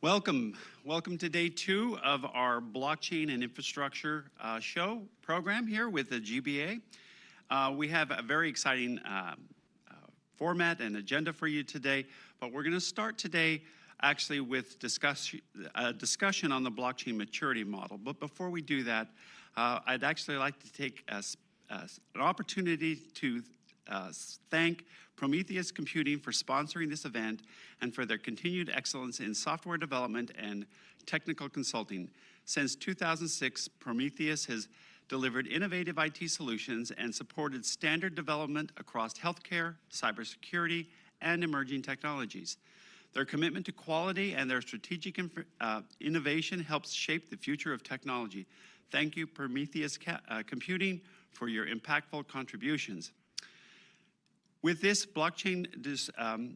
Welcome to day 2 of our blockchain and infrastructure show program here with the GBA. We have a very exciting format and agenda for you today, but we're going to start today actually with a discussion on the blockchain maturity model. But before we do that, I'd actually like to take an opportunity to thank Prometheus Computing for sponsoring this event and for their continued excellence in software development and technical consulting. Since 2006, Prometheus has delivered innovative IT solutions and supported standard development across healthcare, cybersecurity, and emerging technologies. Their commitment to quality and their strategic innovation helps shape the future of technology. Thank you, Prometheus Computing, for your impactful contributions. With this blockchain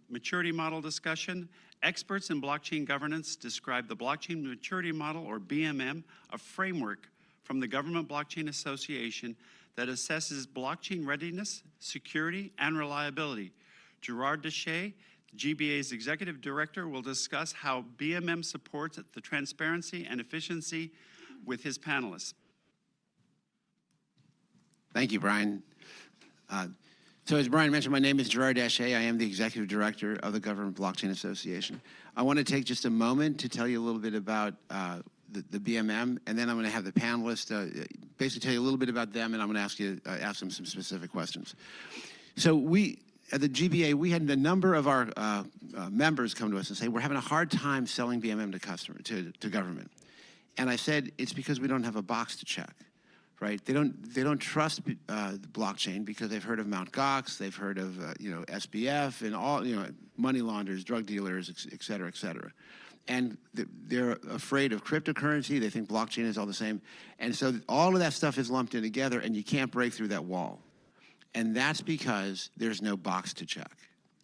maturity model discussion, experts in blockchain governance describe the blockchain maturity model, or BMM, a framework from the Government Blockchain Association that assesses blockchain readiness, security, and reliability. Gerard Dache, GBA's executive director, will discuss how BMM supports the transparency and efficiency with his panelists. Thank you, Brian. So as Brian mentioned, my name is Gerard Dache. I am the executive director of the Government Blockchain Association. I want to take just a moment to tell you a little bit about the BMM, and then I'm going to have the panelists basically tell you a little bit about them, and I'm going to ask them some specific questions. So we, at the GBA, we had a number of our members come to us and say, we're having a hard time selling BMM to government. And I said, it's because we don't have a box to check. Right? They don't trust the blockchain because they've heard of Mt. Gox, they've heard of SBF and all money launderers, drug dealers, et cetera, et cetera. And they're afraid of cryptocurrency. They think blockchain is all the same. And so all of that stuff is lumped in together, and you can't break through that wall. And that's because there's no box to check.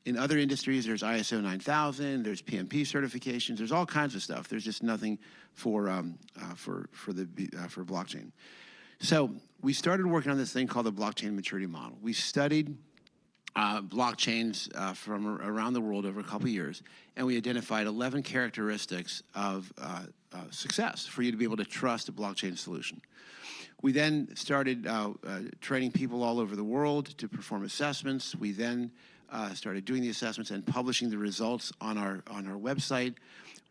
In other industries, there's ISO 9000, there's PMP certifications, there's all kinds of stuff. There's just nothing for blockchain. So we started working on this thing called the blockchain maturity model. We studied blockchains from around the world over a couple of years, and we identified 11 characteristics of success for you to be able to trust a blockchain solution. We then started training people all over the world to perform assessments. We then started doing the assessments and publishing the results on our website.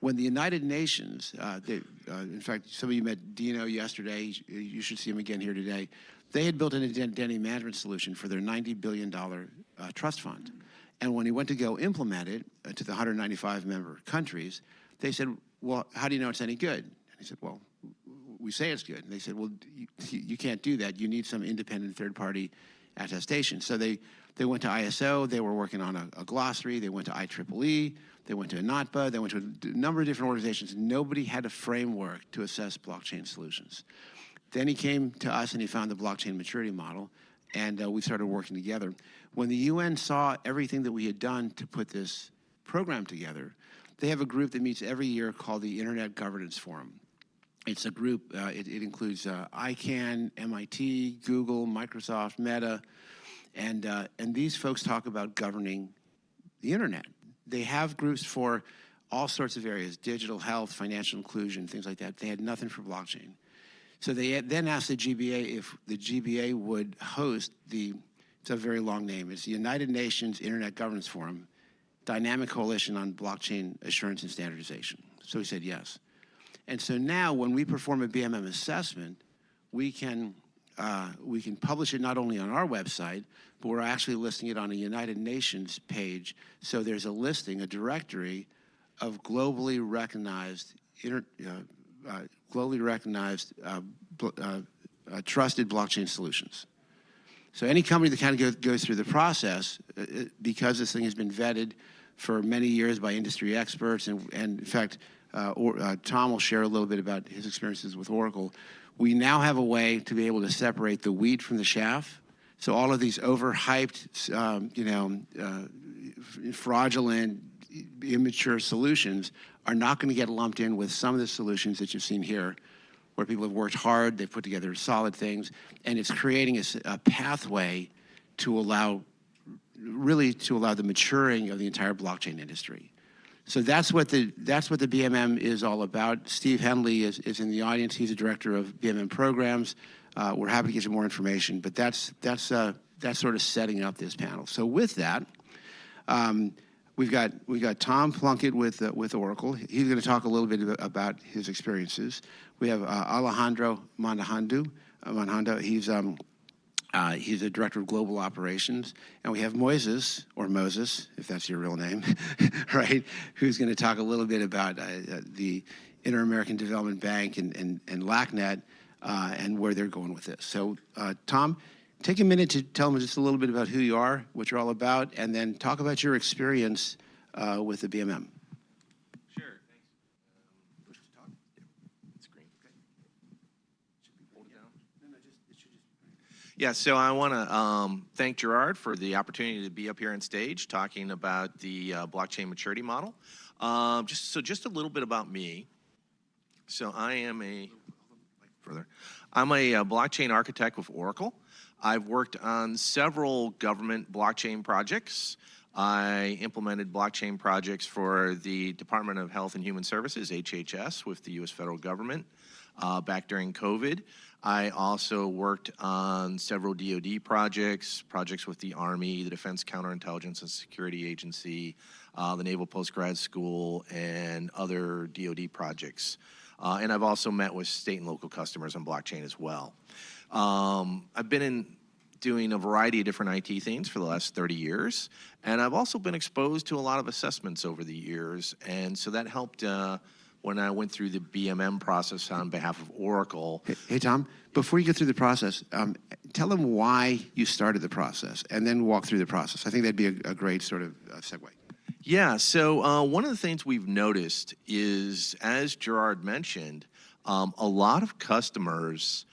When the United Nations, in fact, some of you met Dino yesterday, you should see him again here today, they had built an identity management solution for their $90 billion trust fund. And when he went to go implement it to the 195 member countries, they said, well, how do you know it's any good? And he said, well, we say it's good. And they said, well, you can't do that. You need some independent third-party attestation. So they went to ISO, they were working on a glossary, they went to IEEE, they went to INATBA, they went to a number of different organizations. Nobody had a framework to assess blockchain solutions. Then he came to us and he found the blockchain maturity model, and we started working together. When the UN saw everything that we had done to put this program together, they have a group that meets every year called the Internet Governance Forum. It's a group, it includes ICANN, MIT, Google, Microsoft, Meta, and these folks talk about governing the internet. They have groups for all sorts of areas, digital health, financial inclusion, things like that. They had nothing for blockchain. So they then asked the GBA if the GBA would host it's a very long name, it's the United Nations Internet Governance Forum, Dynamic Coalition on Blockchain Assurance and Standardization. So we said yes. And so now when we perform a BMM assessment, we can publish it not only on our website, but we're actually listing it on a United Nations page. So there's a listing, a directory of globally recognized, trusted blockchain solutions. So any company that kind of goes through the process, because this thing has been vetted for many years by industry experts, and in fact, Tom will share a little bit about his experiences with Oracle. We now have a way to be able to separate the wheat from the chaff. So all of these overhyped, fraudulent, immature solutions are not going to get lumped in with some of the solutions that you've seen here, where people have worked hard, they've put together solid things, and it's creating a pathway to allow the maturing of the entire blockchain industry. So that's what the BMM is all about. Steve Henley is in the audience. He's the director of BMM programs. We're happy to get you more information, but that's sort of setting up this panel. So with that, we've got Tom Plunkett with Oracle. He's going to talk a little bit about his experiences. We have Alejandro Monjando. He's the director of global operations, and we have Moises, or Moses, if that's your real name, right? Who's going to talk a little bit about the Inter-American Development Bank and LACNet and where they're going with this. So, Tom, take a minute to tell them just a little bit about who you are, what you're all about, and then talk about your experience with the BMM. Sure, thanks. Push to talk. Yeah, screen. Okay. Should we hold it down? No, it should just. Yeah, so I want to thank Gerard for the opportunity to be up here on stage talking about the blockchain maturity model. Just a little bit about me. So I'm a blockchain architect with Oracle. I've worked on several government blockchain projects. I implemented blockchain projects for the Department of Health and Human Services, HHS, with the U.S. federal government back during COVID. I also worked on several DoD projects with the Army, the Defense Counterintelligence and Security Agency, the Naval Postgrad School, and other DoD projects. And I've also met with state and local customers on blockchain as well. I've been doing a variety of different IT things for the last 30 years, and I've also been exposed to a lot of assessments over the years, and so that helped when I went through the BMM process on behalf of Oracle. Hey, Tom, before you get through the process, tell them why you started the process, and then walk through the process. I think that'd be a great sort of segue. Yeah, so one of the things we've noticed is, as Gerard mentioned, a lot of customers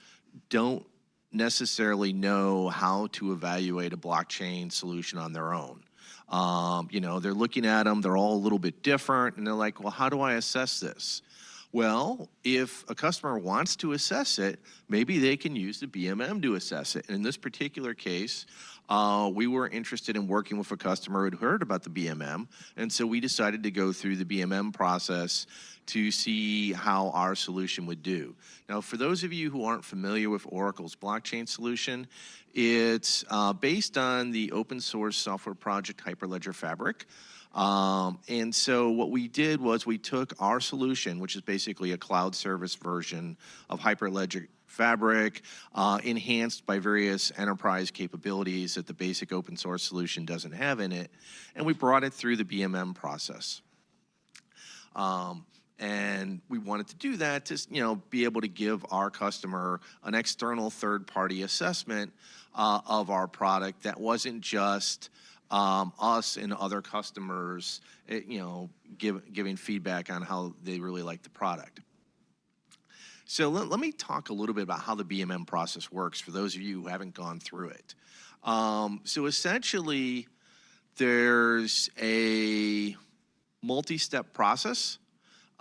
don't necessarily know how to evaluate a blockchain solution on their own. You know, they're looking at them, they're all a little bit different, and they're like, well, how do I assess this? Well, if a customer wants to assess it, maybe they can use the BMM to assess it. And in this particular case, we were interested in working with a customer who had heard about the BMM, and so we decided to go through the BMM process to see how our solution would do. Now, for those of you who aren't familiar with Oracle's blockchain solution, it's based on the open source software project Hyperledger Fabric. And so what we did was we took our solution, which is basically a cloud service version of Hyperledger Fabric, enhanced by various enterprise capabilities that the basic open source solution doesn't have in it, and we brought it through the BMM process. And we wanted to do that to, be able to give our customer an external third-party assessment of our product that wasn't just us and other customers, giving feedback on how they really like the product. So let me talk a little bit about how the BMM process works for those of you who haven't gone through it. So essentially, there's a multi-step process.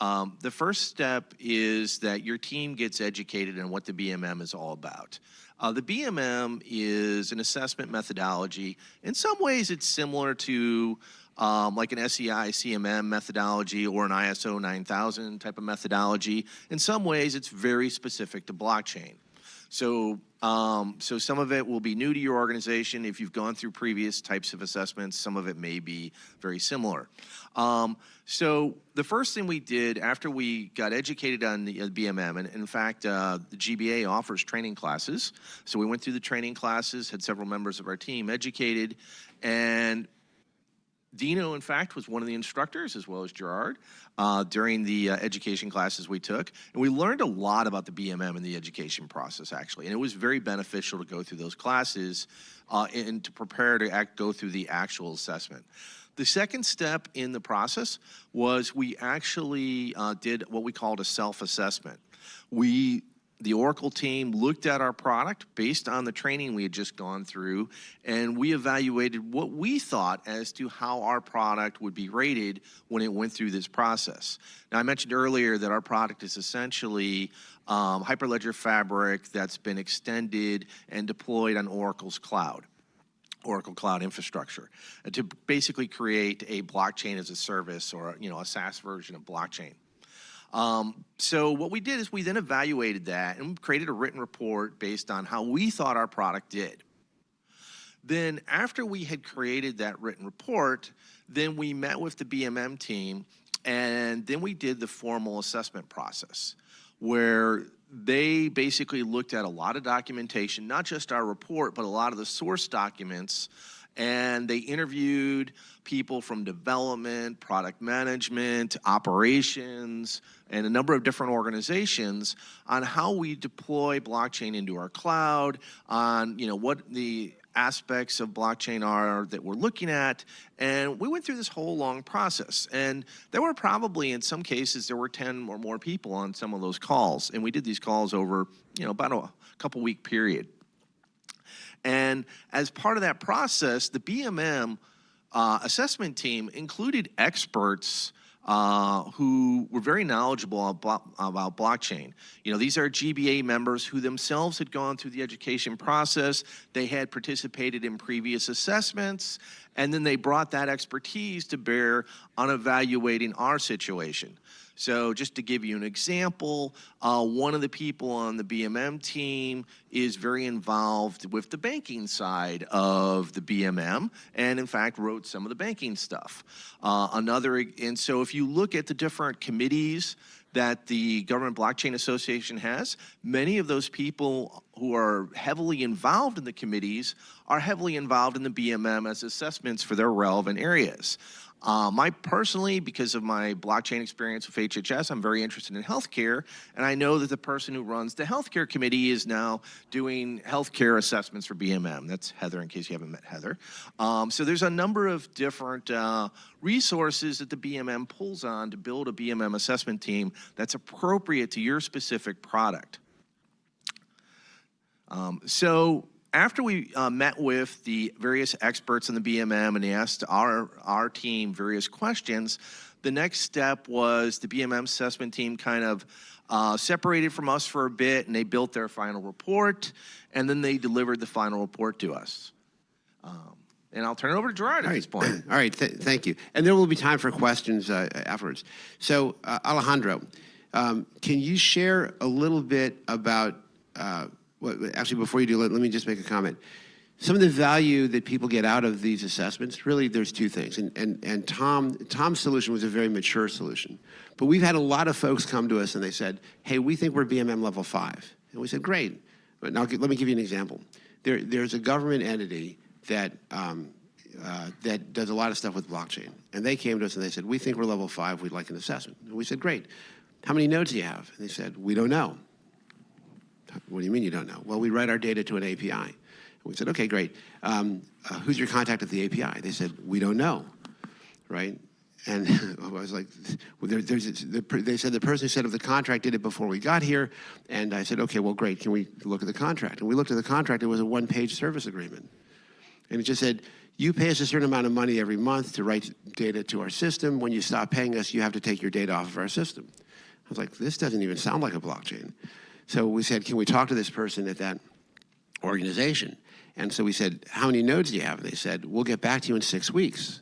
The first step is that your team gets educated on what the BMM is all about. The BMM is an assessment methodology. In some ways, it's similar to like an SEI CMM methodology or an ISO 9000 type of methodology. In some ways, it's very specific to blockchain. So some of it will be new to your organization. If you've gone through previous types of assessments, some of it may be very similar. So the first thing we did after we got educated on the BMM, and in fact, the GBA offers training classes. So we went through the training classes, had several members of our team educated, and Dino, in fact, was one of the instructors, as well as Gerard, during the education classes we took. And we learned a lot about the BMM in the education process, actually. And it was very beneficial to go through those classes and to prepare to go through the actual assessment. The second step in the process was we actually did what we called a self-assessment. The Oracle team looked at our product based on the training we had just gone through, and we evaluated what we thought as to how our product would be rated when it went through this process. Now, I mentioned earlier that our product is essentially Hyperledger Fabric that's been extended and deployed on Oracle's cloud. Oracle Cloud Infrastructure, to basically create a blockchain as a service, or a SaaS version of blockchain. So what we did is we then evaluated that and created a written report based on how we thought our product did. Then after we had created that written report, then we met with the BMM team, and then we did the formal assessment process, where they basically looked at a lot of documentation, not just our report, but a lot of the source documents, and they interviewed people from development, product management, operations, and a number of different organizations on how we deploy blockchain into our cloud, on what the aspects of blockchain are that we're looking at. And we went through this whole long process, and there were probably, in some cases, there were 10 or more people on some of those calls, and we did these calls over about a couple week period. And as part of that process, the BMM assessment team included experts who were very knowledgeable about blockchain. These are GBA members who themselves had gone through the education process. They had participated in previous assessments, and then they brought that expertise to bear on evaluating our situation. So just to give you an example, one of the people on the BMM team is very involved with the banking side of the BMM, and in fact wrote some of the banking stuff. And so if you look at the different committees that the Government Blockchain Association has, many of those people who are heavily involved in the committees are heavily involved in the BMM as assessments for their relevant areas. Personally, because of my blockchain experience with HHS, I'm very interested in healthcare, and I know that the person who runs the healthcare committee is now doing healthcare assessments for BMM. That's Heather, in case you haven't met Heather. So there's a number of different resources that the BMM pulls on to build a BMM assessment team that's appropriate to your specific product. After we met with the various experts in the BMM and they asked our team various questions, the next step was the BMM assessment team kind of separated from us for a bit, and they built their final report, and then they delivered the final report to us. And I'll turn it over to Gerard at this point. All right, thank you. And there will be time for questions afterwards. So, Alejandro, can you share a little bit about actually, before you do, let me just make a comment. Some of the value that people get out of these assessments, really, there's two things. And Tom's solution was a very mature solution. But we've had a lot of folks come to us and they said, hey, we think we're BMM level 5. And we said, great. But now let me give you an example. There's a government entity that does a lot of stuff with blockchain. And they came to us and they said, we think we're level 5, we'd like an assessment. And we said, great. How many nodes do you have? And they said, we don't know. What do you mean you don't know? Well, we write our data to an API. And we said, okay, great. Who's your contact at the API? They said, we don't know, right? And I was like, well, they said the person who set up the contract did it before we got here. And I said, okay, well, great. Can we look at the contract? And we looked at the contract. It was a one-page service agreement. And it just said, you pay us a certain amount of money every month to write data to our system. When you stop paying us, you have to take your data off of our system. I was like, this doesn't even sound like a blockchain. So we said, can we talk to this person at that organization? And so we said, how many nodes do you have? And they said, we'll get back to you in 6 weeks.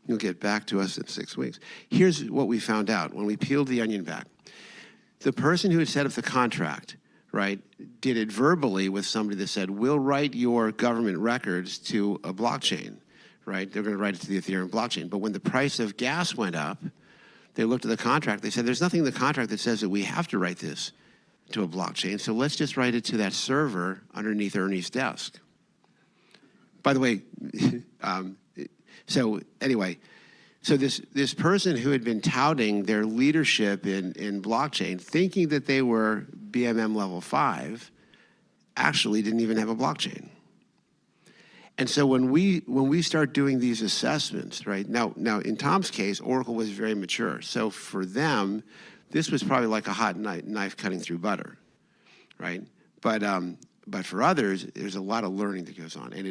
You'll get back to us in 6 weeks. Here's what we found out when we peeled the onion back. The person who had set up the contract, right, did it verbally with somebody that said, we'll write your government records to a blockchain, right? They're going to write it to the Ethereum blockchain. But when the price of gas went up, they looked at the contract. They said, there's nothing in the contract that says that we have to write this to a blockchain, so let's just write it to that server underneath Ernie's desk. By the way, so this person who had been touting their leadership in blockchain, thinking that they were BMM level 5, actually didn't even have a blockchain. And so when we start doing these assessments, right, now in Tom's case, Oracle was very mature. So for them, this was probably like a hot knife cutting through butter, right? But for others, there's a lot of learning that goes on, and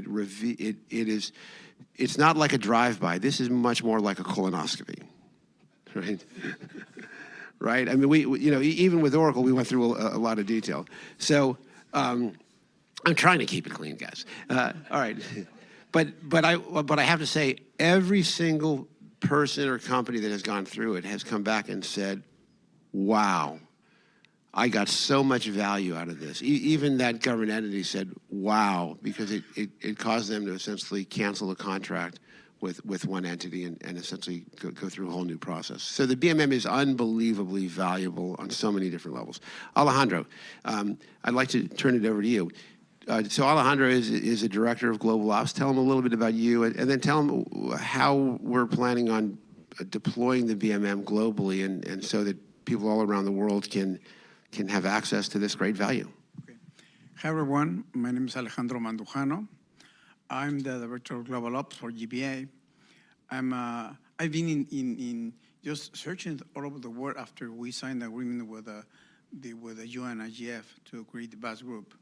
it's not like a drive-by. This is much more like a colonoscopy, right? Right? I mean, we even with Oracle, we went through a lot of detail. So. I'm trying to keep it clean, guys. All right. But I have to say, every single person or company that has gone through it has come back and said, wow, I got so much value out of this. Even that government entity said, wow, because it caused them to essentially cancel a contract with one entity and essentially go through a whole new process. So the BMM is unbelievably valuable on so many different levels. Alejandro, I'd like to turn it over to you. So Alejandro is a director of global ops. Tell him a little bit about you, and then tell him how we're planning on deploying the BMM globally, and so that people all around the world can have access to this great value. Okay. Hi, everyone. My name is Alejandro Mandujano. I'm the Director of Global Ops for GBA. I've been in just searching all over the world after we signed the agreement with the UN IGF to create the BAS group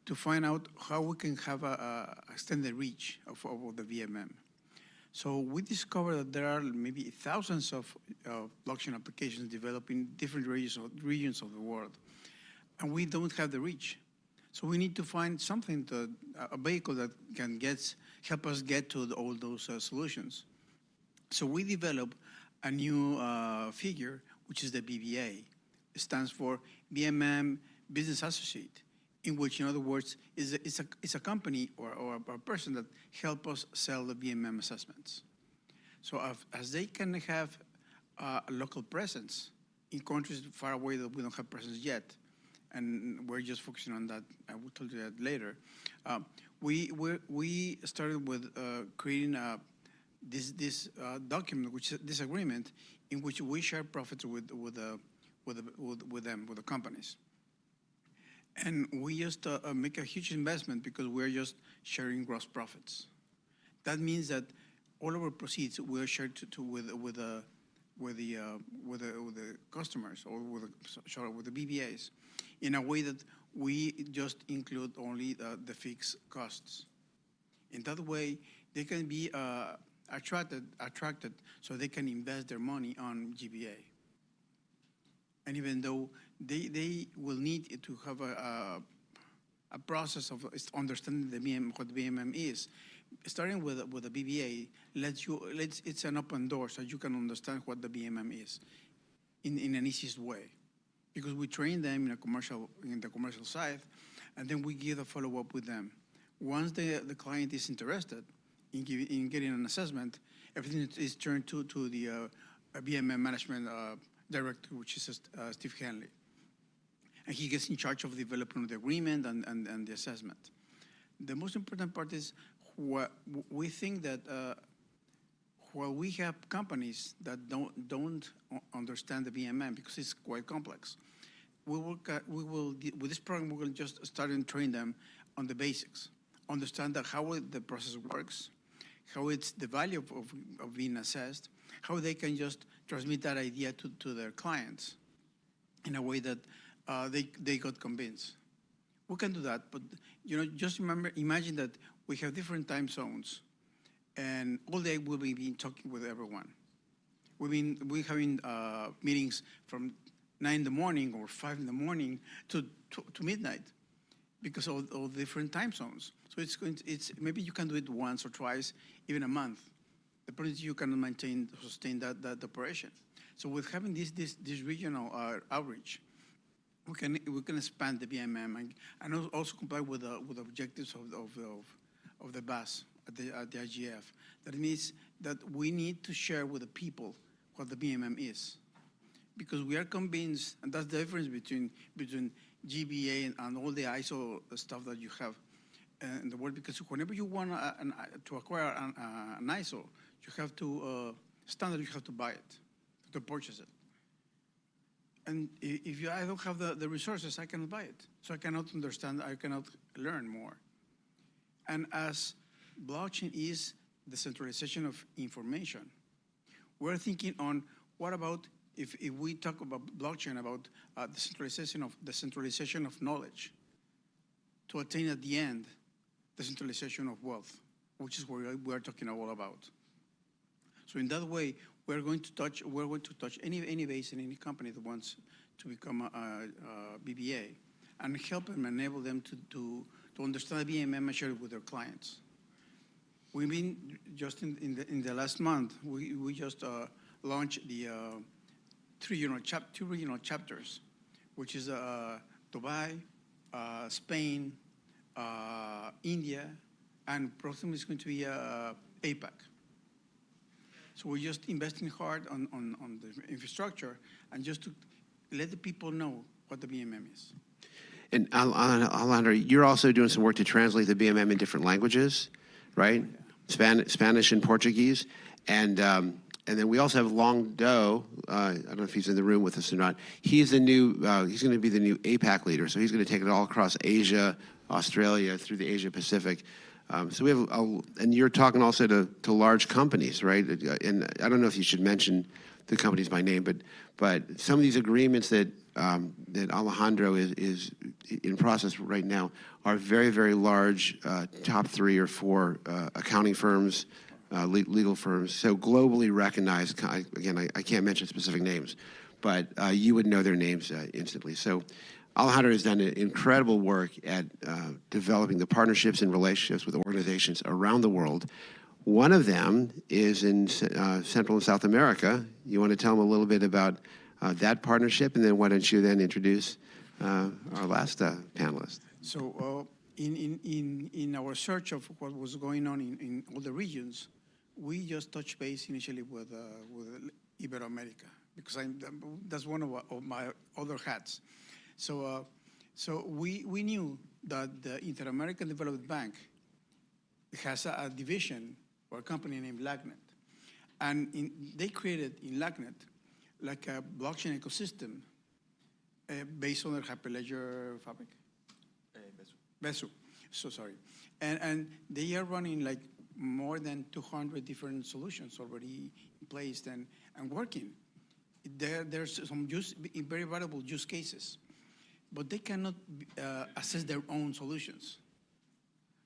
to find out how we can have a extended reach of the BMM. So we discovered that there are maybe thousands of blockchain applications developed in different regions of the world, and we don't have the reach. So we need to find something, a vehicle that can help us get to all those solutions. So we developed a new figure, which is the BBA. It stands for BMM Business Associate, in which, in other words, it's a company or a person that help us sell the BMM assessments. So as they can have a local presence in countries far away that we don't have presence yet, and we're just focusing on that. I will tell you that later. We started with creating this document, which is this agreement, in which we share profits with them, with the companies. And we just make a huge investment because we're just sharing gross profits. That means that all of our proceeds we are shared with the customers or with the BBAs, in a way that we just include only the fixed costs. In that way, they can be attracted so they can invest their money on GBA. And even though they will need to have a process of understanding what the BMM is, starting with the BBA it's an open door so you can understand what the BMM is in an easiest way. Because we train them in the commercial side, and then we give a follow-up with them. Once the client is interested in getting an assessment, everything is turned to the BMM management director, which is Steve Hanley. And he gets in charge of the development of the agreement and the assessment. The most important part is we think that while we have companies that don't understand the BMM because it's quite complex, with this program we will just start and train them on the basics, understand how the process works, how it's the value of being assessed, how they can just transmit that idea to their clients in a way that they got convinced. We can do that, but just imagine that we have different time zones, and all day we'll be talking with everyone. We're having meetings from 9 in the morning or 5 in the morning to midnight because of all different time zones. So it's maybe you can do it once or twice, even a month. The point is you cannot sustain that operation. So with having this regional outreach, we can expand the BMM and also comply with the objectives of the BAS at the IGF. That means that we need to share with the people what the BMM is, because we are convinced, and that's the difference between GBA and all the ISO stuff that you have in the world. Because whenever you want to acquire an ISO, you have to standard. You have to buy it, to purchase it. And if I don't have the resources, I cannot buy it. So I cannot understand, I cannot learn more. And as blockchain is the centralization of information, we're thinking on what about if we talk about blockchain, about the centralization of knowledge to attain at the end the centralization of wealth, which is what we are talking all about. So in that way, we're going to touch any base and any company that wants to become a BBA and help them, enable them to to understand the BMM and share it with their clients. We've been just in the last month, we just launched the two regional chapters, which is Dubai, Spain, India, and probably is going to be APAC. So we're just investing hard on the infrastructure and just to let the people know what the BMM is. And Alejandro, you're also doing some work to translate the BMM in different languages, right? Spanish and Portuguese. And then we also have Long Do. I don't know if he's in the room with us or not. He's the new. He's going to be the new APAC leader. So he's going to take it all across Asia, Australia, through the Asia Pacific. So we have, and you're talking also to large companies, right? And I don't know if you should mention the companies by name, but some of these agreements that Alejandro is in process right now are very, very large, top 3 or 4 accounting firms, legal firms. So globally recognized. Again, I can't mention specific names, but you would know their names instantly. So Alejandro has done incredible work at developing the partnerships and relationships with organizations around the world. One of them is in Central and South America. You want to tell them a little bit about that partnership, and then why don't you then introduce our last panelist? So in our search of what was going on in all the regions, we just touched base initially with Iberoamerica, because that's one of my other hats. So we knew that the Inter-American Development Bank has a division or a company named LACNet. And they created in LACNet like a blockchain ecosystem based on their Hyperledger Fabric? Besu. So sorry. And they are running like more than 200 different solutions already placed and working. There's some very valuable use cases, but they cannot assess their own solutions.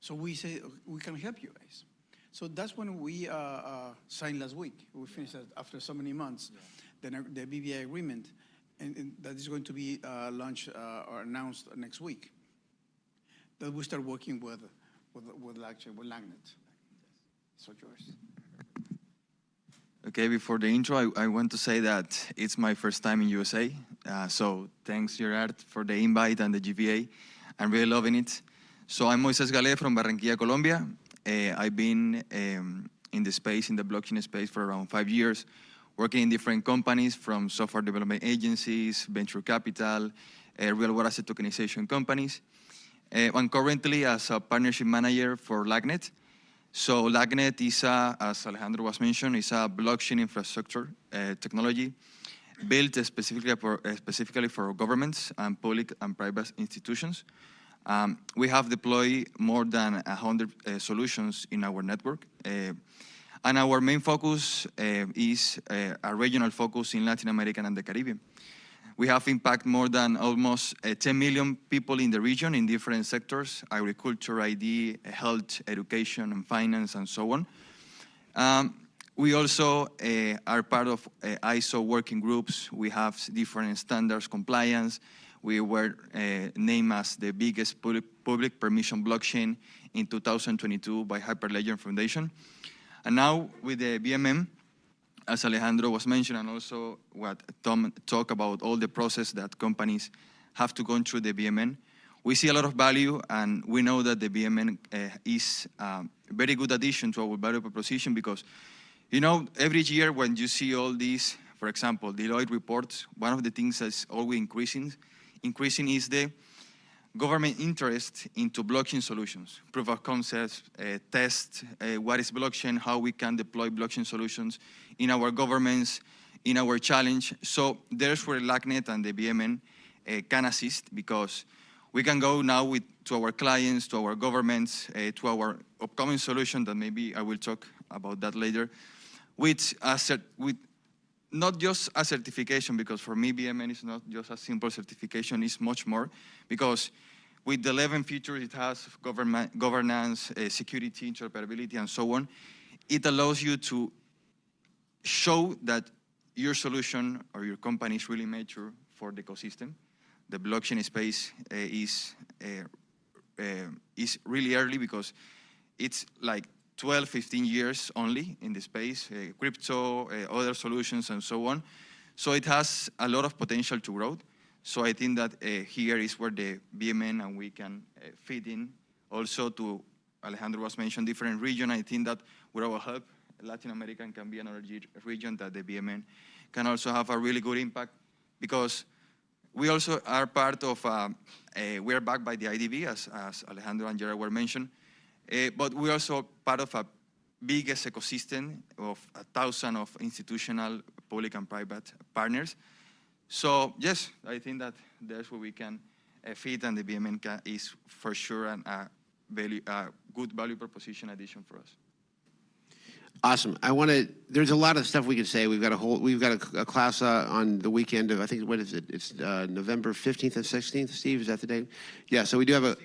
So we say, we can help you guys. So that's when we signed last week. We finished after so many months, the BBI agreement, and that is going to be launched or announced next week. That we start working with LACNet. So yours. Okay, before the intro, I want to say that it's my first time in USA. So thanks, Gerard, for the invite and the GBA. I'm really loving it. So I'm Moises Gale from Barranquilla, Colombia. I've been in the blockchain space for around 5 years, working in different companies from software development agencies, venture capital, real-world asset tokenization companies. I'm currently as a partnership manager for LACNet. So LACNet is as Alejandro was mentioned, is a blockchain infrastructure technology built specifically for governments and public and private institutions. We have deployed more than 100 solutions in our network. And our main focus is a regional focus in Latin America and the Caribbean. We have impacted more than almost 10 million people in the region in different sectors: agriculture, ID, health, education, and finance, and so on. We also are part of ISO working groups. We have different standards compliance. We were named as the biggest public permission blockchain in 2022 by Hyperledger Foundation. And now with the BMM, as Alejandro was mentioning, and also what Tom talked about, all the process that companies have to go through the BMM, we see a lot of value, and we know that the BMM is a very good addition to our value proposition because, you know, every year when you see all these, for example, Deloitte reports, one of the things that's always increasing is the government interest into blockchain solutions, proof of concepts, test, what is blockchain, how we can deploy blockchain solutions in our governments, in our challenge. So there's where LACNet and the BMM can assist, because we can go now to our clients, to our governments, to our upcoming solution that maybe I will talk about that later, with not just a certification, because for me, BMM is not just a simple certification, it's much more, because with the 11 features it has, governance, security, interoperability, and so on, it allows you to show that your solution or your company is really mature for the ecosystem. The blockchain space is is really early because it's like 12, 15 years only in the space, crypto, other solutions, and so on. So it has a lot of potential to grow. So I think that here is where the BMM and we can fit in. Also, to Alejandro was mentioned, different region. I think that with our help, Latin America can be another region that the BMM can also have a really good impact, because we also are part of, we are backed by the IDB, as Alejandro and Gerard were mentioned, but we're also part of a biggest ecosystem of 1,000 of institutional, public and private partners. So yes, I think that that's where we can fit, and the BMM is for sure a good value proposition addition for us. Awesome. There's a lot of stuff we could say. We've got a class on the weekend of, I think, what is it? It's November 15th and 16th, Steve, is that the date? Yeah, so we do have a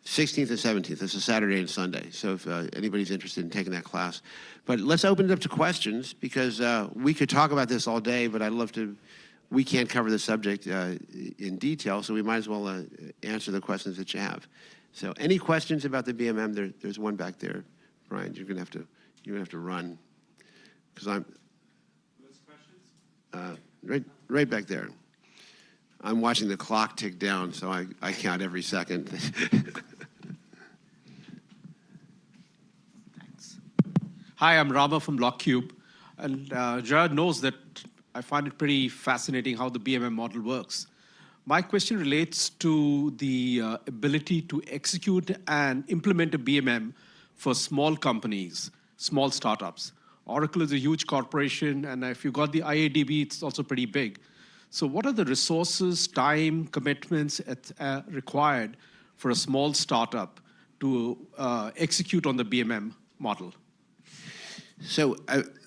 16th and 17th. It's a Saturday and Sunday. So if anybody's interested in taking that class. But let's open it up to questions, because we could talk about this all day, but I'd love to, we can't cover the subject in detail, so we might as well answer the questions that you have. So any questions about the BMM? There's one back there. Brian, you're gonna have to run, because I'm right back there. I'm watching the clock tick down, so I count every second. Thanks. Hi, I'm Rama from BlockCube, and Gerard knows that I find it pretty fascinating how the BMM model works. My question relates to the ability to execute and implement a BMM for small companies, small startups. Oracle is a huge corporation, and if you got the IADB, it's also pretty big. So what are the resources, time, commitments required for a small startup to execute on the BMM model? So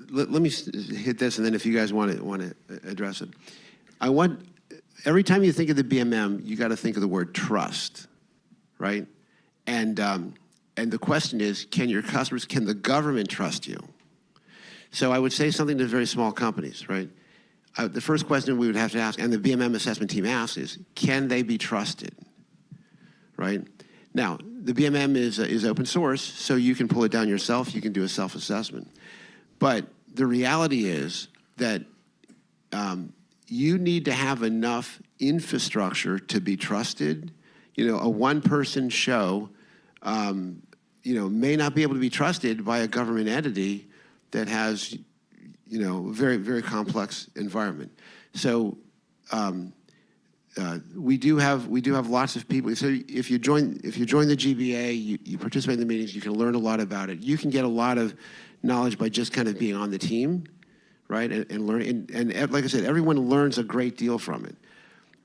let me hit this, and then if you guys want to address it. Every time you think of the BMM, you got to think of the word trust, right? And the question is, can the government trust you? So I would say something to very small companies, right? The first question we would have to ask, and the BMM assessment team asks, is, can they be trusted, right? Now, the BMM is open source, so you can pull it down yourself, you can do a self-assessment. But the reality is that you need to have enough infrastructure to be trusted. You know, a one-person show, may not be able to be trusted by a government entity that has, a very, very complex environment. So we do have lots of people. So if you join the GBA, you participate in the meetings, you can learn a lot about it. You can get a lot of knowledge by just kind of being on the team, right? And learn. And like I said, everyone learns a great deal from it.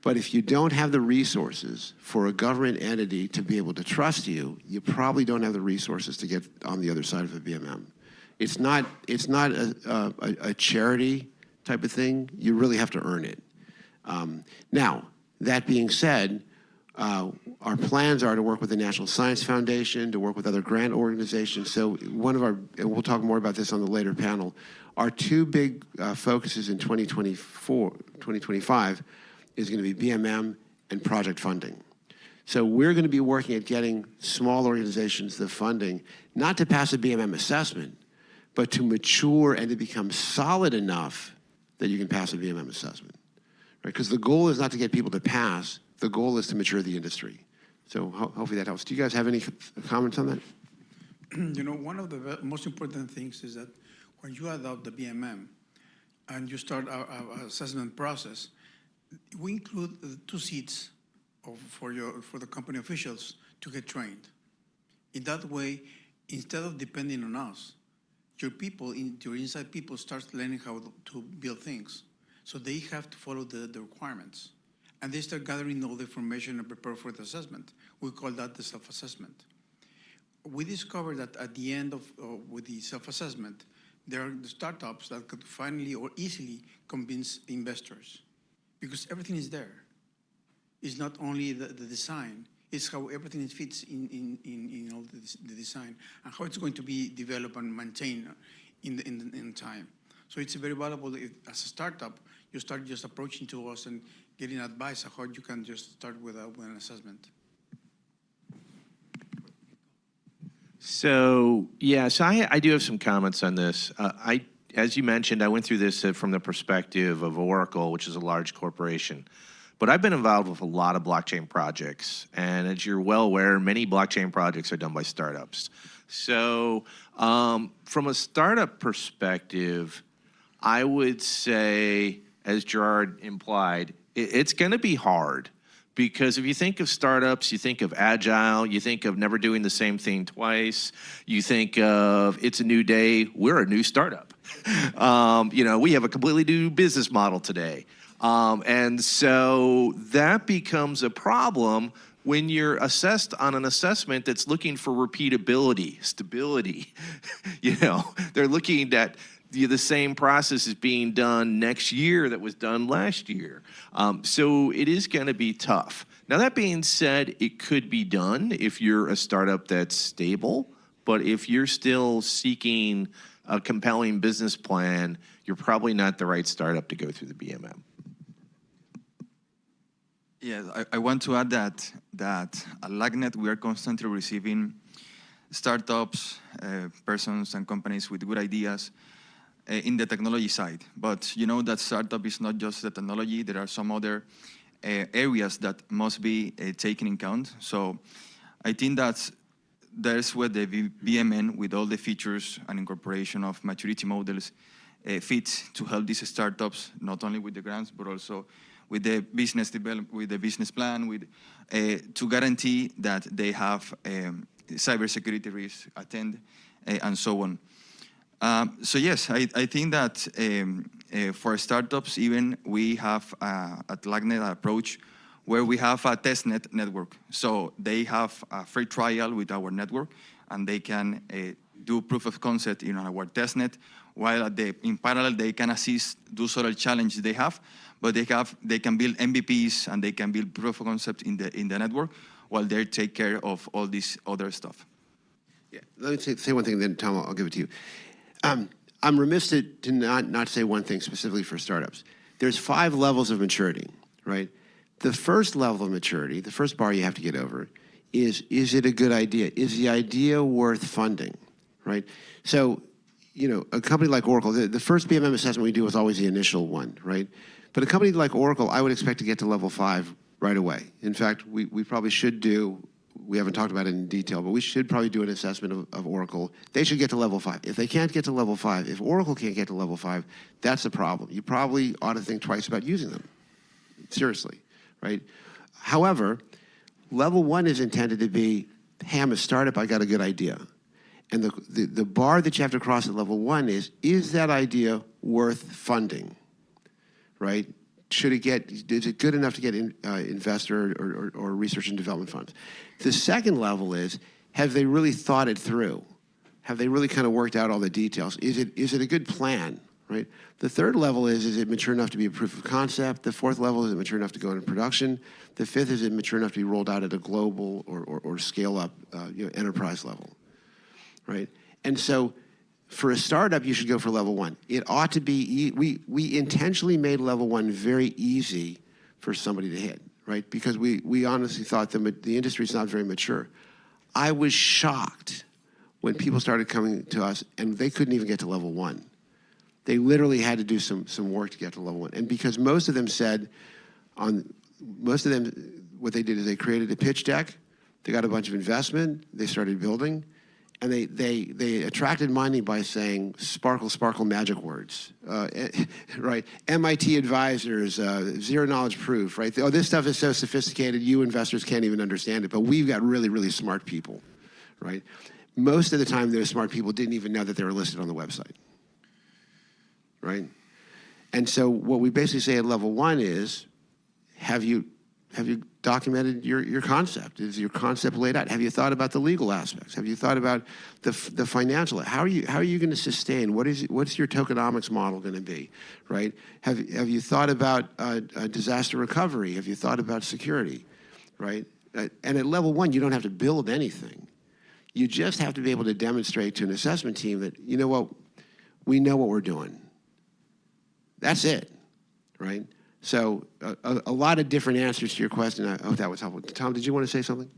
But if you don't have the resources for a government entity to be able to trust you, you probably don't have the resources to get on the other side of a BMM. It's not a charity type of thing. You really have to earn it. Now, that being said, our plans are to work with the National Science Foundation, to work with other grant organizations. So and we'll talk more about this on the later panel, our two big focuses in 2025 is going to be BMM and project funding. So we're going to be working at getting small organizations the funding, not to pass a BMM assessment, but to mature and to become solid enough that you can pass a BMM assessment. Right? Because the goal is not to get people to pass, the goal is to mature the industry. So hopefully that helps. Do you guys have any comments on that? One of the most important things is that when you adopt the BMM and you start our assessment process, we include 2 seats for the company officials to get trained. In that way, instead of depending on us, your inside people start learning how to build things. So they have to follow the requirements. And they start gathering all the information and prepare for the assessment. We call that the self-assessment. We discovered that at the end with the self-assessment, there are the startups that could finally or easily convince investors, because everything is there. It's not only the design, it's how everything fits in all the design and how it's going to be developed and maintained in time. So it's very valuable as a startup, you start just approaching to us and getting advice on how you can just start with an assessment. So, I do have some comments on this. As you mentioned, I went through this from the perspective of Oracle, which is a large corporation. But I've been involved with a lot of blockchain projects. And as you're well aware, many blockchain projects are done by startups. So from a startup perspective, I would say, as Gerard implied, it's going to be hard. Because if you think of startups, you think of agile, you think of never doing the same thing twice, you think of it's a new day, we're a new startup. We have a completely new business model today. And so that becomes a problem when you're assessed on an assessment that's looking for repeatability, stability. They're looking at the same process is being done next year that was done last year. So it is going to be tough. Now, that being said, it could be done if you're a startup that's stable. But if you're still seeking a compelling business plan, you're probably not the right startup to go through the BMM. Yes, I want to add that at LACNet, we are constantly receiving startups, persons and companies with good ideas in the technology side. But you know that startup is not just the technology. There are some other areas that must be taken in account. So I think that's where the BMN, with all the features and incorporation of maturity models, fits to help these startups, not only with the grants, but also with the business development, with the business plan, to guarantee that they have cybersecurity risks attend and so on. So yes, I think that for startups, even we have at LACNet an approach where we have a testnet network. So they have a free trial with our network, and they can do proof of concept in our testnet, while in parallel they can assist those other challenges they have, but they can build MVPs and they can build proof of concept in the network while they take care of all this other stuff. Yeah, let me say one thing, then Tom, I'll give it to you. I'm remiss to not say one thing specifically for startups. There's 5 levels of maturity, right? The first level of maturity, the first bar you have to get over, is it a good idea? Is the idea worth funding, right? So, a company like Oracle, the first BMM assessment we do is always the initial one, right? But a company like Oracle, I would expect to get to level 5 right away. In fact, we probably should do, we haven't talked about it in detail, but we should probably do an assessment of Oracle. They should get to level 5. If they can't get to level 5, if Oracle can't get to level 5, that's the problem. You probably ought to think twice about using them, seriously, right? However, level 1 is intended to be, hey, I'm a startup, I got a good idea. And the bar that you have to cross at level 1 is that idea worth funding, right? Is it good enough to get investor or research and development funds? The second level is, have they really thought it through? Have they really kind of worked out all the details? Is it a good plan, right? The third level is it mature enough to be a proof of concept? The fourth level, is it mature enough to go into production? The fifth, is it mature enough to be rolled out at a global or scale up enterprise level, right? And so for a startup, you should go for level 1. It ought to be, we intentionally made level 1 very easy for somebody to hit, right? Because we honestly thought the industry's not very mature. I was shocked when people started coming to us and they couldn't even get to level 1. They literally had to do some work to get to level 1. And because most of them what they did is they created a pitch deck, they got a bunch of investment, they started building, and they attracted money by saying sparkle, sparkle magic words, right? MIT advisors, zero knowledge proof, right? Oh, this stuff is so sophisticated, you investors can't even understand it, but we've got really, really smart people, right? Most of the time, those smart people didn't even know that they were listed on the website, right? And so what we basically say at level 1 is, have you documented your concept? Is your concept laid out? Have you thought about the legal aspects? Have you thought about the financial? How are you going to sustain? What's your tokenomics model going to be, right? Have you thought about disaster recovery? Have you thought about security, right? And at level 1, you don't have to build anything. You just have to be able to demonstrate to an assessment team that, you know what, we know what we're doing. That's it, right? So a lot of different answers to your question. I hope that was helpful. Tom, did you want to say something?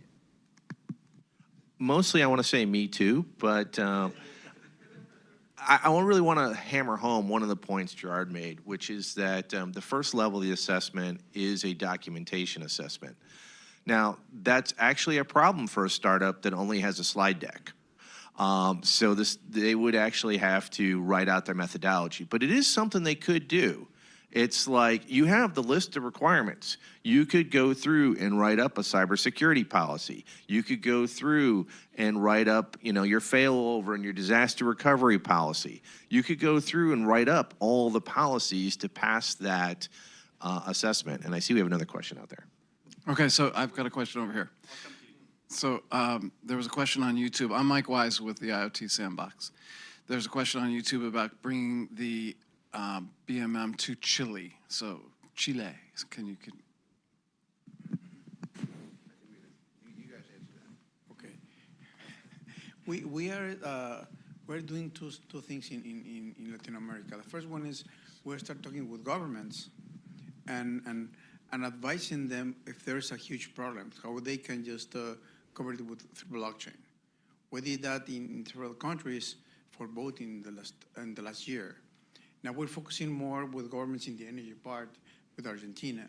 mostly I want to say me too, but I really want to hammer home one of the points Gerard made, which is that the first level of the assessment is a documentation assessment. Now, that's actually a problem for a startup that only has a slide deck. So they would actually have to write out their methodology, but it is something they could do. It's like you have the list of requirements. You could go through and write up a cybersecurity policy. You could go through and write up, your failover and your disaster recovery policy. You could go through and write up all the policies to pass that assessment. And I see we have another question out there. Okay, so I've got a question over here. So there was a question on YouTube. I'm Mike Wise with the IoT Sandbox. There's a question on YouTube about bringing the BMM to Chile. So Chile, can you? Okay. We're doing two things in Latin America. The first one is we're start talking with governments and advising them if there's a huge problem, how they can just cover it through blockchain. We did that in several countries for both in the last year. Now we're focusing more with governments in the energy part with Argentina.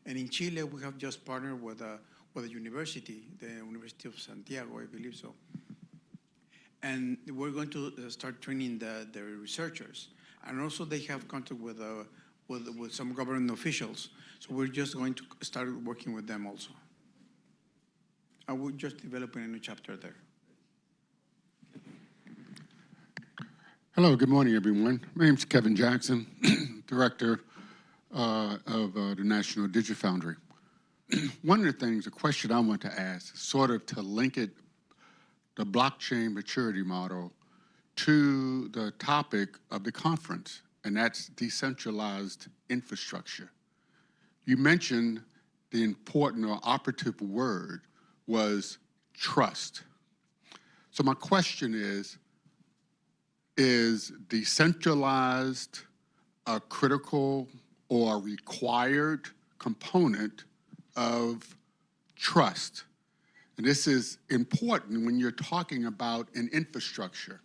And in Chile, we have just partnered with a university, the University of Santiago, I believe so. And we're going to start training the researchers. And also they have contact with some government officials. So we're just going to start working with them also. And we're just developing a new chapter there. Hello, good morning, everyone. My name's Kevin Jackson, Director of the National DigiFoundry. One of the things, the question I want to ask, sort of to link it, the blockchain maturity model, to the topic of the conference, and that's decentralized infrastructure. You mentioned the important or operative word was trust. So my question is decentralized a critical or required component of trust? And this is important when you're talking about an infrastructure.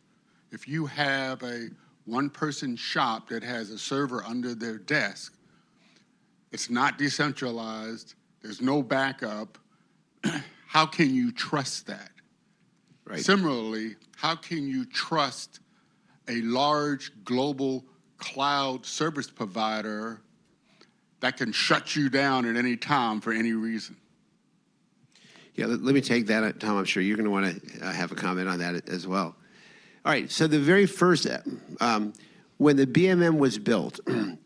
If you have a one-person shop that has a server under their desk, it's not decentralized, there's no backup, how can you trust that? Right. Similarly, how can you trust a large global cloud service provider that can shut you down at any time for any reason? Yeah, let me take that, Tom. I'm sure you're going to want to have a comment on that as well. All right, so the very first, when the BMM was built,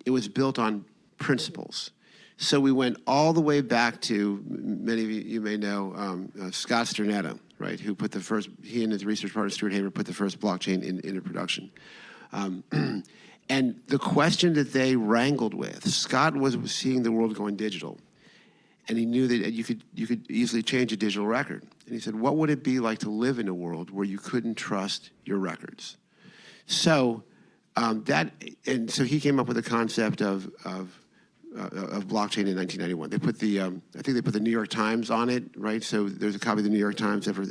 it was built on principles. So we went all the way back to, many of you may know, Scott Sternetto, right, who put the first, he and his research partner, Stuart Haber, put the first blockchain into production. And the question that they wrangled with, Scott was seeing the world going digital, and he knew that you could easily change a digital record. And he said, what would it be like to live in a world where you couldn't trust your records? So so he came up with the concept of blockchain in 1991. They put the, I think they put the New York Times on it, right? So there's a copy of the New York Times ever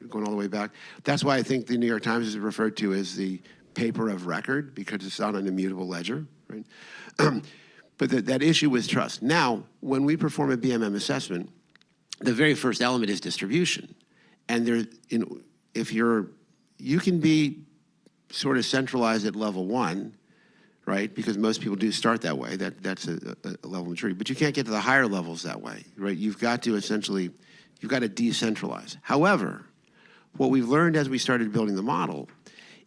going all the way back. That's why I think the New York Times is referred to as the paper of record, because it's on an immutable ledger, right? But that issue was trust. Now, when we perform a BMM assessment, the very first element is distribution. And you can be sort of centralized at level 1, right? Because most people do start that way. That's a level of maturity. But you can't get to the higher levels that way, right? You've got to decentralize. However, what we've learned as we started building the model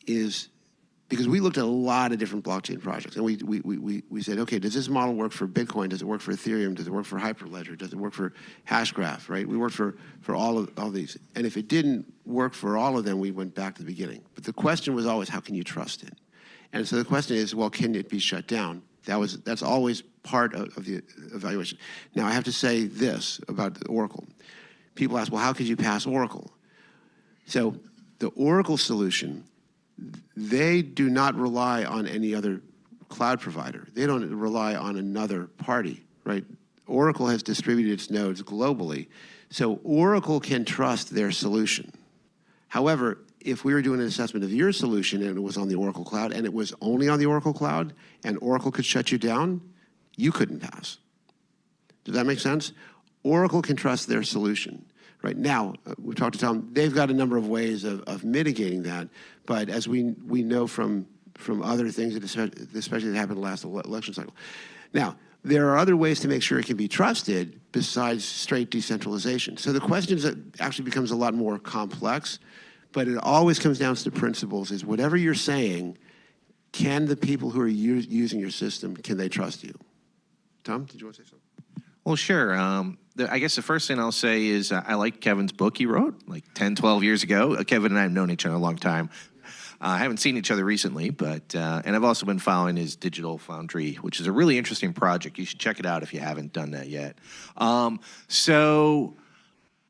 is, because we looked at a lot of different blockchain projects, and we said, okay, does this model work for Bitcoin? Does it work for Ethereum? Does it work for Hyperledger? Does it work for Hashgraph, right? We worked for all these. And if it didn't work for all of them, we went back to the beginning. But the question was always, how can you trust it? And so the question is, well, can it be shut down? That's always part of the evaluation. Now, I have to say this about the Oracle. People ask, well, how could you pass Oracle? So the Oracle solution, they do not rely on any other cloud provider. They don't rely on another party, right? Oracle has distributed its nodes globally. So Oracle can trust their solution. However, if we were doing an assessment of your solution and it was on the Oracle Cloud and it was only on the Oracle Cloud and Oracle could shut you down, you couldn't pass. Does that make sense? Oracle can trust their solution. Right now, we talked to Tom, they've got a number of ways of mitigating that, but as we know from other things, especially that happened last election cycle. Now, there are other ways to make sure it can be trusted besides straight decentralization. So the questions that actually becomes a lot more complex, but it always comes down to the principles is whatever you're saying, can the people who are using your system, can they trust you? Tom, did you want to say something? Well, sure. I guess the first thing I'll say is I like Kevin's book he wrote like 10, 12 years ago. Kevin and I have known each other a long time. I haven't seen each other recently, but and I've also been following his Digital Foundry, which is a really interesting project. You should check it out if you haven't done that yet. So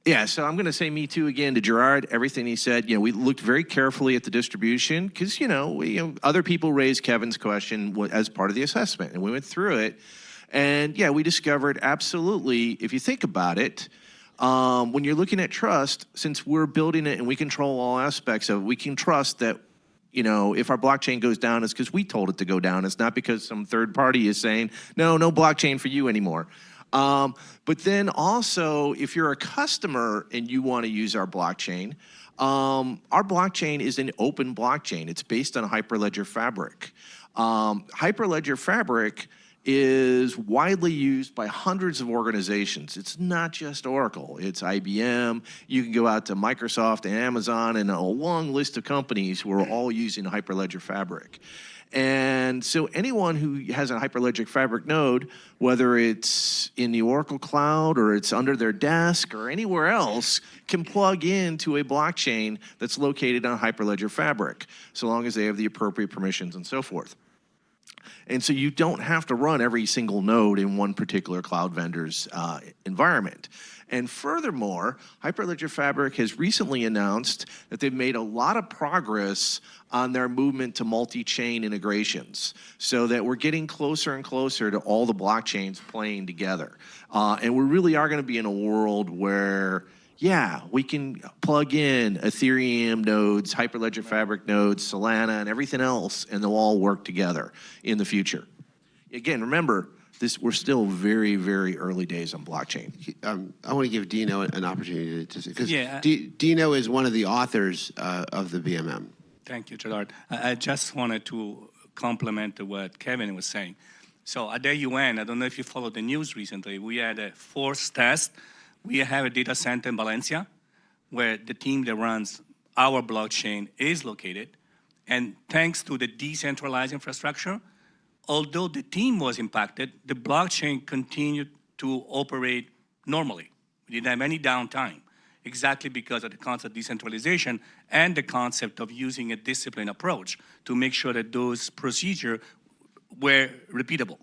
I'm going to say me too again to Gerard. Everything he said, we looked very carefully at the distribution because other people raised Kevin's question as part of the assessment, and we went through it. And we discovered absolutely, if you think about it, when you're looking at trust, since we're building it and we control all aspects of it, we can trust that, if our blockchain goes down, it's because we told it to go down. It's not because some third party is saying, no blockchain for you anymore. But then also, if you're a customer and you want to use our blockchain is an open blockchain. It's based on Hyperledger Fabric. Hyperledger Fabric is widely used by hundreds of organizations. It's not just Oracle. It's IBM. You can go out to Microsoft and Amazon and a long list of companies who are all using Hyperledger Fabric. And so anyone who has a Hyperledger Fabric node, whether it's in the Oracle Cloud or it's under their desk or anywhere else, can plug into a blockchain that's located on Hyperledger Fabric, so long as they have the appropriate permissions and so forth. And so you don't have to run every single node in one particular cloud vendor's environment. And furthermore, Hyperledger Fabric has recently announced that they've made a lot of progress on their movement to multi-chain integrations, so that we're getting closer and closer to all the blockchains playing together. And we really are going to be in a world where we can plug in Ethereum nodes, Hyperledger Fabric nodes, Solana, and everything else, and they'll all work together in the future. Again, remember, we're still very, very early days on blockchain. I want to give Dino an opportunity to say, because Dino is one of the authors of the BMM. Thank you, Gerard. I just wanted to complement what Kevin was saying. So at the UN, I don't know if you followed the news recently, we had a forced test. We have a data center in Valencia where the team that runs our blockchain is located. And thanks to the decentralized infrastructure, although the team was impacted, the blockchain continued to operate normally. We didn't have any downtime, exactly because of the concept of decentralization and the concept of using a disciplined approach to make sure that those procedures were repeatable.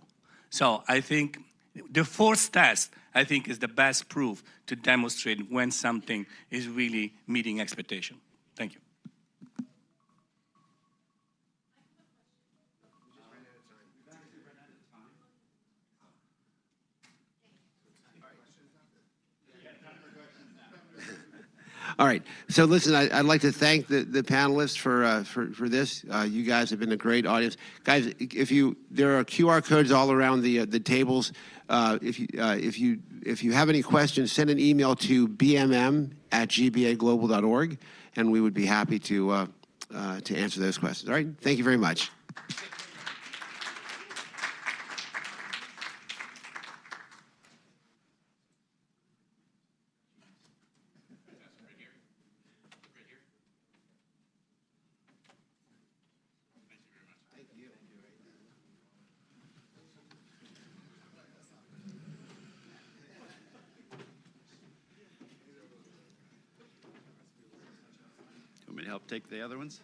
So I think the forced test, I think, is the best proof to demonstrate when something is really meeting expectation. Thank you. All right. So listen, I'd like to thank the panelists for this. You guys have been a great audience, guys. There are QR codes all around the tables. If you have any questions, send an email to bmm@gbaglobal.org, and we would be happy to answer those questions. All right. Thank you very much. Want me to help take the other ones?